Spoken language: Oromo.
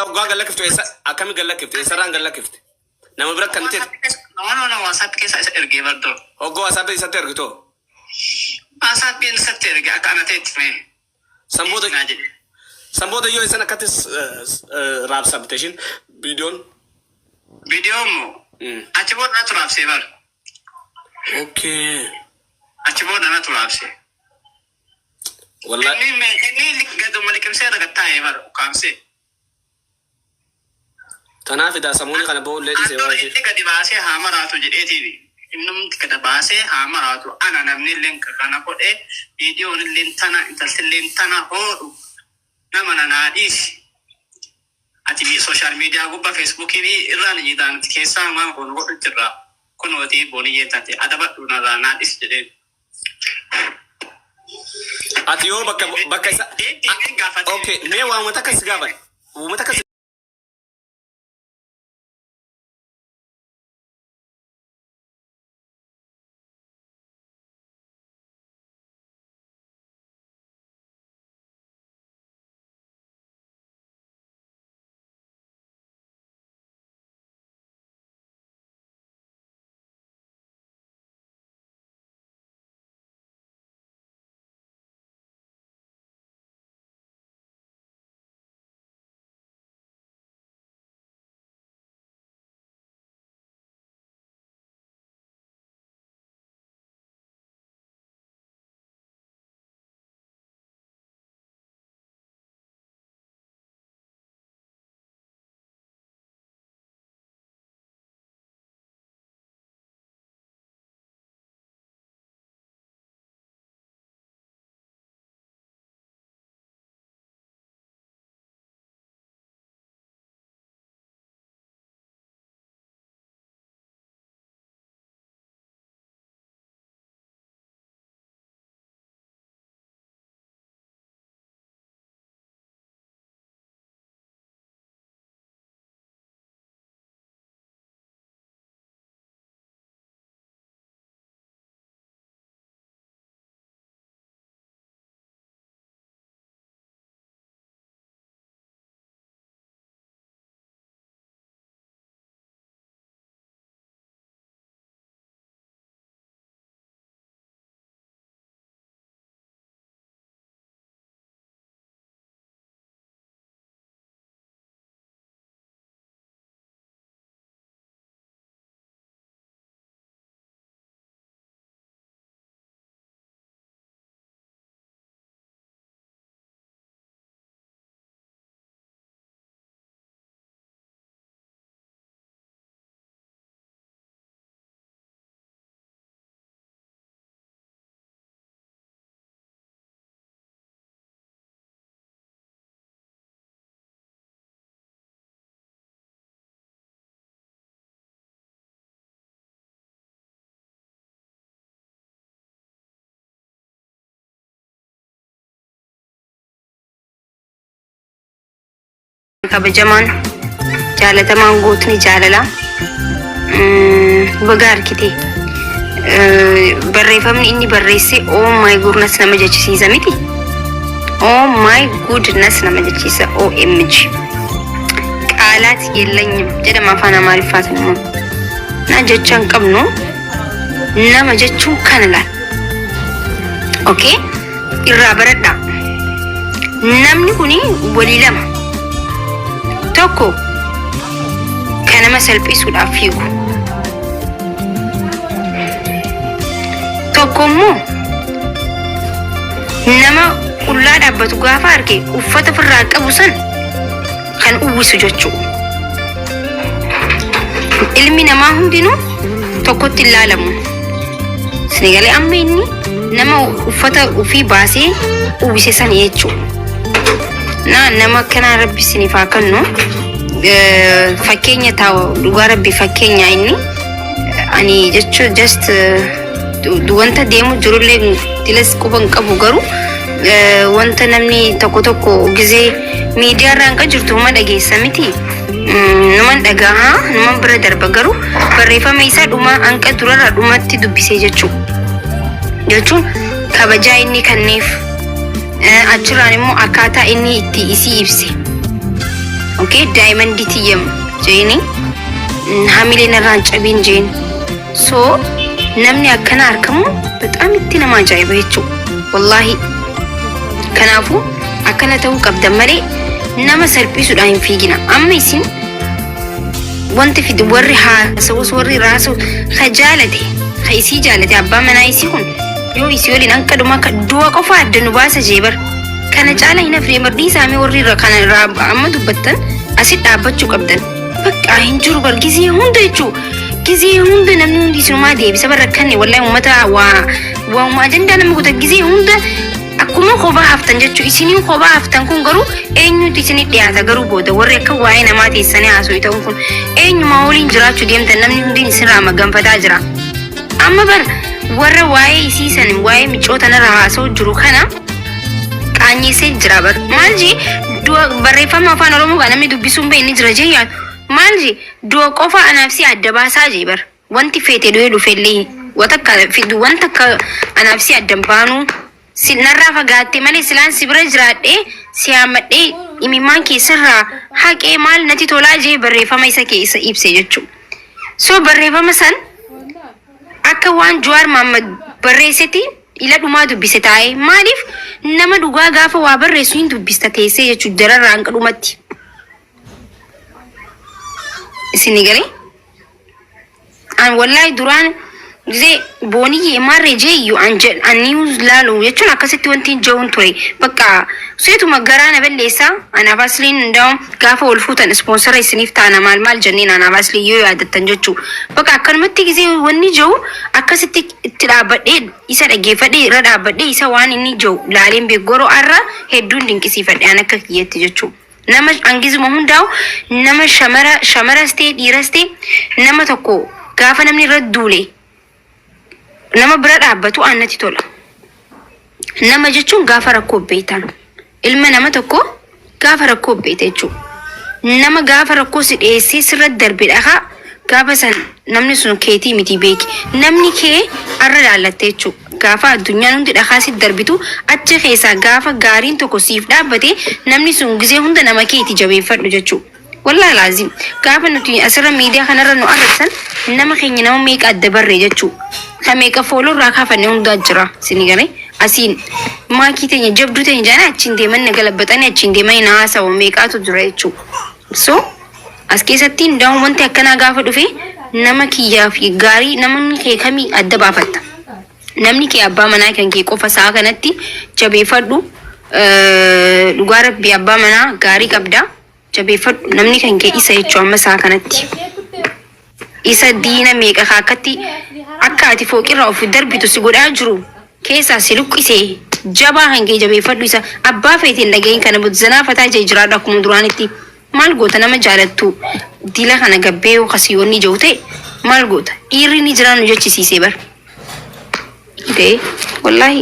Ogaa galla kiftu eessa akkami galla kifte eessarraan galla kifte nama bira kan ta'e. No WhatsApp keessa isa ergee bardo. Ogaa WhatsApp isatti ergito. WhatsApp isatti erge akka ana ta'etti mee. Samboota yoo isan akkatis raabsabteeshin viidiyoon. Viidiyoon moo. Achi booda natu raabsee bar. Okay. Achi booda natu raabsee. Wallahi. Inni gaduma liqimsee ragattaa'ee bar kaamsee. Tanaaf idaa samuuni kana ba'uun leedhisee waa ishee. Inni gadi baasee haa maraatu jedheetiini. Innumti gadi baasee haa maraatu. Ana namni illee kana godhee viidiyoon illee tana intalti illee tana hoodhu nama nanaadhiisi. Ati social media gubbaa Facebookii irraan jiidhaan keessaa waan kun godhu jirra. Kun hojii booniyyee taate adabadhu narraa naadhis jedheen. Ati yoo bakka isa. Okay, mee waa uummata akkas gaafate. Uummata akkas. kabajamaan jaalatamaan gootni jaalala baga arkite barreeffamni inni barreesse oh my goodness nama jechisiisa miti. Oh my goodness nama jechisiisa OMG qaalaat የለኝም jedhama afaan amaariffaatiin immoo na jechaan qabnu nama jechuun kana laal. Okay irraa baradhaa namni kuni walii lama tokko kanama salphisuudhaaf fiigu tokko immoo nama qullaa dhaabbatu gaafa arge uffata ofirraa qabu san kan uwwisu jechuudha. Ilmi namaa hundinuu tokkotti ilaalamu. Sinigalee amma inni nama uffata ofii baasee uwwise san jechuudha. Nama kana rabbi siniif haa kennu fakkeenya taa'u dhugaa rabbi fakkeenya inni ani jechuun just wanta deemu jirullee dilas quban qabu garuu wanta namni tokko gizee miidiyaa irraan kan jirtu ma dhageessa miti numan dhagaa numan bira darba garuu barreeffama isaa dhuma hanqa durarraa dhumatti dubbisee jechuun kabajaa inni kenneef achirraan immoo akkaataa inni itti isii ibse. اوكي دايموند تيم جيني حاملين الرانشابين جين سو نمني أكنا أركمو بتأمي تنا ما جاي بيتشو والله كنافو أكنا تو قبض مري نما سربي سوداين فيجنا أما يسين وانت في دوري ها سوس وري راسو خجالتي خيسي جالتي أبا منا يسيكون يو يسيولي نانكا دوما كدوا قفا دنباسا جيبر كان جالا هنا في مردي سامي وري ركان راب أما دوبتن أسيد أبتشو قبضن بك أهنجور برجيزي هون ديتشو كذي هون ده نمنون دي سلما دي بسبب ركني والله ومتى وما جندا نمكو تجزي هون ده أكمل خبا هفتن جتشو إسني خبا هفتن كون قرو إنيو تسني ديازا قرو بودا وريك واين ما تيسني عسوي تونكون إنيو ماولين جراتشو ديم تنمنون دي نسرا مجمع فتاجرا أما بر ورا واي سيسن واي ميشوت أنا راسو جروخنا كاني سجرا بر مالجي دو بريفا ما فان رمو كنا ميدو بيسوم بيني جرجيا مالجي دو قفا أنا نفسي أدبا ساجيبر وانتي فيتي دويلو فيلي وتكا في دو وانتكا أنا نفسي أدبانو سنرا فقاتي مالي سلان سبرا جرات سيامت إميمان كي سرا حق مال نتي تولا جي بريفا ميسا كي إسا إبسي جتشو سو بريفا مسان أكا وان جوار محمد بريستي إلا دوما دبستاي ماليف نما دوغا غافا وابر رسوين دبستا تيسي جتشو درر رانك دومتي سنغالي أنا والله دوران زي بوني مرة جايو عن نيوز لالو يجون أكاسيتي وانتين جون توي بقى سيتو مقرانا بالليسا أنا فاسلين دوم كافو والفوتان سبونسر يسنيفتا أنا مال جنين أنا فاسلي يو عدد تنجتشو بقى كرمتي زي واني جو أكاسيتي تلابدي إسا رجيفدي ردابدي إسا واني ني جو لالين بيغورو أرى هدون دينكسيفدي أنا كييتي جتشو nama angizu mahundau nama shamara state dira state nama tokko gaafa namni raddule nama bira dhaabbatu annati tola nama jechuun gaafa rakkoo beetan ilma nama tokko gaafa rakkoo beete jechuun nama gaafa rakkoo si dhiyeessee sirra darbe dhagaa gaafa san namni sun keetii miti beeki namni kee arra laallatte jechuun gaafa addunyaan hundi dhagaa si darbitu achi keessaa gaafa gaariin tokko siif dhaabbate namni sun gisee hunda nama keetii jabeeffadhu jechuudha. Wallahi laazim gaafa nuti asirra miidiyaa kanarra nu argatan nama keenya nama meeqa adda barree jechuudha. Kan meeqa fooloo irraa kaafannee hundaa jira sini garee asiin maakii teenya jabduu teenya jaana achiin deeman galabatanii achiin deeman naasawa meeqaatu jira jechuudha. So as keessatti hundaan wanti akkanaa gaafa dhufe nama kiyyaa fi gaarii namni kee kamii adda baafatta. Namni kee abbaa manaa kan kee qofa saa kanatti jabeeffadhu dhugaa rabbi abbaa manaa gaarii qabda jabeeffadhu namni kan kee isa jechuu amma saa kanatti isa diina meeqa akkatti akka ati fooqirraa of darbitu si godhaa jiru keessaa si luqqisee jabaa kan kee jabeeffadhu isa abbaa feetiin dhageen kana budzanaa fataa jee jiraadha akkuma duraanitti maal goota nama jaalattu dila kana gabbee kasiyoonni jiru ta'e maal goota dhiirri ni jiraannu jechisiisee bar. Okay, wallahi